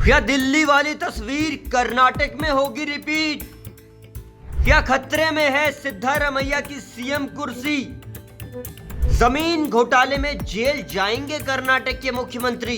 क्या दिल्ली वाली तस्वीर कर्नाटक में होगी रिपीट? क्या खतरे में है सिद्धारमैया की सीएम कुर्सी? जमीन घोटाले में जेल जाएंगे कर्नाटक के मुख्यमंत्री?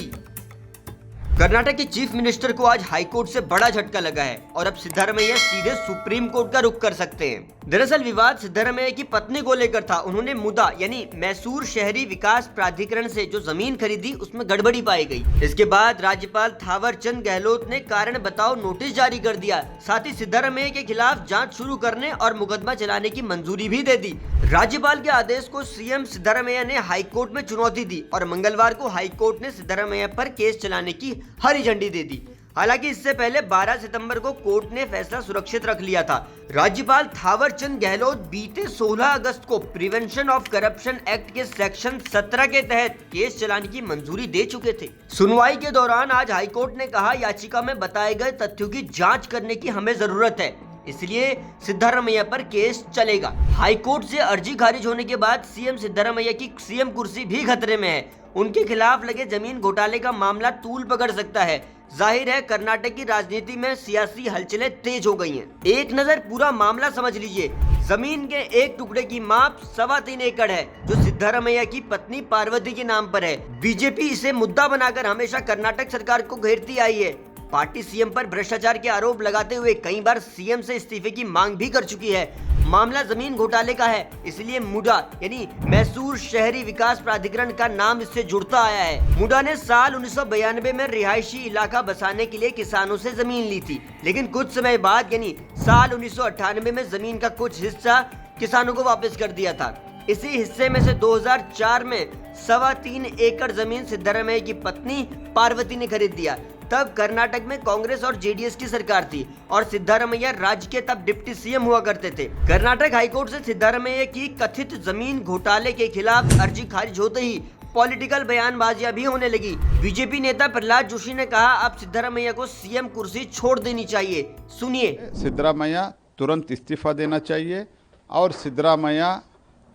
कर्नाटक के चीफ मिनिस्टर को आज हाईकोर्ट से बड़ा झटका लगा है और अब सिद्धारमैया सीधे सुप्रीम कोर्ट का रुख कर सकते हैं। दरअसल विवाद सिद्धारमैया की पत्नी को लेकर था। उन्होंने मुदा यानी मैसूर शहरी विकास प्राधिकरण से जो जमीन खरीदी उसमें गड़बड़ी पाई गई। इसके बाद राज्यपाल थावरचंद गहलोत ने कारण बताओ नोटिस जारी कर दिया। साथ ही सिद्धारमैया के खिलाफ जांच शुरू करने और मुकदमा चलाने की मंजूरी भी दे दी। राज्यपाल के आदेश को सीएम सिद्धारमैया ने हाईकोर्ट में चुनौती दी और मंगलवार को हाईकोर्ट ने सिद्धारमैया पर केस चलाने की हरी झंडी दे दी। हालांकि इससे पहले 12 सितंबर को कोर्ट ने फैसला सुरक्षित रख लिया था। राज्यपाल थावरचंद गहलोत बीते 16 अगस्त को प्रिवेंशन ऑफ करप्शन एक्ट के सेक्शन 17 के तहत केस चलाने की मंजूरी दे चुके थे। सुनवाई के दौरान आज हाईकोर्ट ने कहा, याचिका में बताए गए तथ्यों की जांच करने की हमें जरूरत है, इसलिए सिद्धारमैया पर केस चलेगा। हाईकोर्ट से अर्जी खारिज होने के बाद सीएम सिद्धारमैया की सीएम कुर्सी भी खतरे में है। उनके खिलाफ लगे जमीन घोटाले का मामला तूल पकड़ सकता है। जाहिर है कर्नाटक की राजनीति में सियासी हलचलें तेज हो गई हैं। एक नजर पूरा मामला समझ लीजिए। जमीन के एक टुकड़े की माप 3.25 एकड़ है जो सिद्धारमैया की पत्नी पार्वती के नाम पर है। बीजेपी इसे मुद्दा बनाकर हमेशा कर्नाटक सरकार को घेरती आई है। पार्टी सीएम पर भ्रष्टाचार के आरोप लगाते हुए कई बार सीएम से इस्तीफे की मांग भी कर चुकी है। मामला जमीन घोटाले का है, इसलिए मुडा यानी मैसूर शहरी विकास प्राधिकरण का नाम इससे जुड़ता आया है। मुडा ने साल 1992 में रिहायशी इलाका बसाने के लिए किसानों से जमीन ली थी, लेकिन कुछ समय बाद यानी साल 1998 में जमीन का कुछ हिस्सा किसानों को वापस कर दिया था। इसी हिस्से में से 2004 में 3.25 एकड़ जमीन सिद्धारमैया की पत्नी पार्वती ने खरीद दिया। तब कर्नाटक में कांग्रेस और जेडीएस की सरकार थी और सिद्धारमैया राज्य के तब डिप्टी सीएम हुआ करते थे। कर्नाटक हाईकोर्ट से सिद्धारमैया की कथित जमीन घोटाले के खिलाफ अर्जी खारिज होते ही पॉलिटिकल बयानबाजियां भी होने लगी। बीजेपी नेता प्रहलाद जोशी ने कहा, अब सिद्धारमैया को सीएम कुर्सी छोड़ देनी चाहिए। सुनिए। सिद्धारमैया तुरंत इस्तीफा देना चाहिए और सिद्धारमैया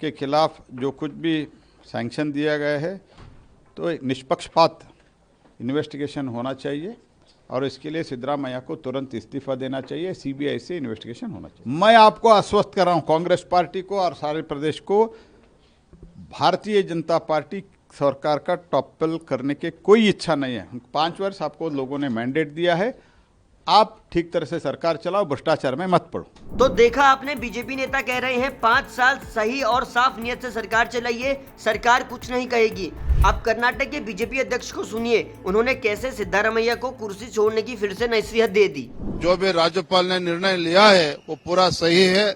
के खिलाफ जो कुछ भी सैंक्शन दिया गया है तो एक निष्पक्षपात इन्वेस्टिगेशन होना चाहिए और इसके लिए सिद्धारमैया को तुरंत इस्तीफा देना चाहिए। सीबीआई से इन्वेस्टिगेशन होना चाहिए। मैं आपको आश्वस्त कर रहा हूं, कांग्रेस पार्टी को और सारे प्रदेश को, भारतीय जनता पार्टी सरकार का टॉपल करने के कोई इच्छा नहीं है। 5 वर्ष आपको लोगों ने मैंडेट दिया है, आप ठीक तरह से सरकार चलाओ, भ्रष्टाचार में मत पड़ो। तो देखा आपने, बीजेपी नेता कह रहे हैं 5 साल सही और साफ नियत से सरकार चलाइए, सरकार कुछ नहीं कहेगी। आप कर्नाटक के बीजेपी अध्यक्ष को सुनिए, उन्होंने कैसे सिद्धारमैया को कुर्सी छोड़ने की फिर से नसीहत दे दी। जो भी राज्यपाल ने निर्णय लिया है वो पूरा सही है।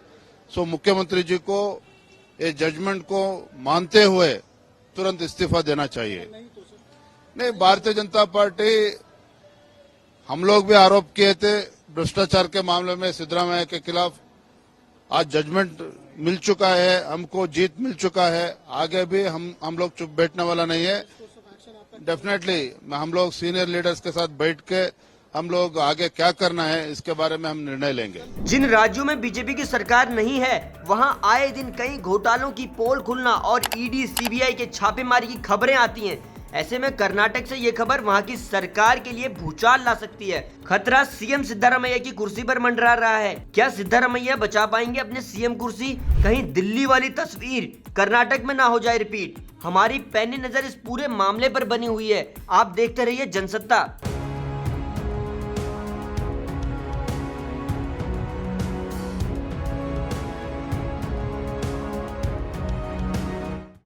सो मुख्यमंत्री जी को ये जजमेंट को मानते हुए तुरंत इस्तीफा देना चाहिए। नहीं, भारतीय जनता पार्टी, हम लोग भी आरोप किए थे भ्रष्टाचार के मामले में सिद्धारमैया के खिलाफ। आज जजमेंट मिल चुका है, हमको जीत मिल चुका है। आगे भी हम लोग चुप बैठने वाला नहीं है। डेफिनेटली हम लोग सीनियर लीडर्स के साथ बैठ के हम लोग आगे क्या करना है इसके बारे में हम निर्णय लेंगे। जिन राज्यों में बीजेपी की सरकार नहीं है वहां आए दिन कई घोटालों की पोल खुलना और ईडी सीबीआई के छापेमारी की खबरें आती हैं। ऐसे में कर्नाटक से ये खबर वहां की सरकार के लिए भूचाल ला सकती है। खतरा सीएम सिद्धारमैया की कुर्सी पर मंडरा रहा है। क्या सिद्धारमैया बचा पाएंगे अपने सीएम कुर्सी? कहीं दिल्ली वाली तस्वीर कर्नाटक में ना हो जाए रिपीट। हमारी पैनी नजर इस पूरे मामले पर बनी हुई है। आप देखते रहिए जनसत्ता।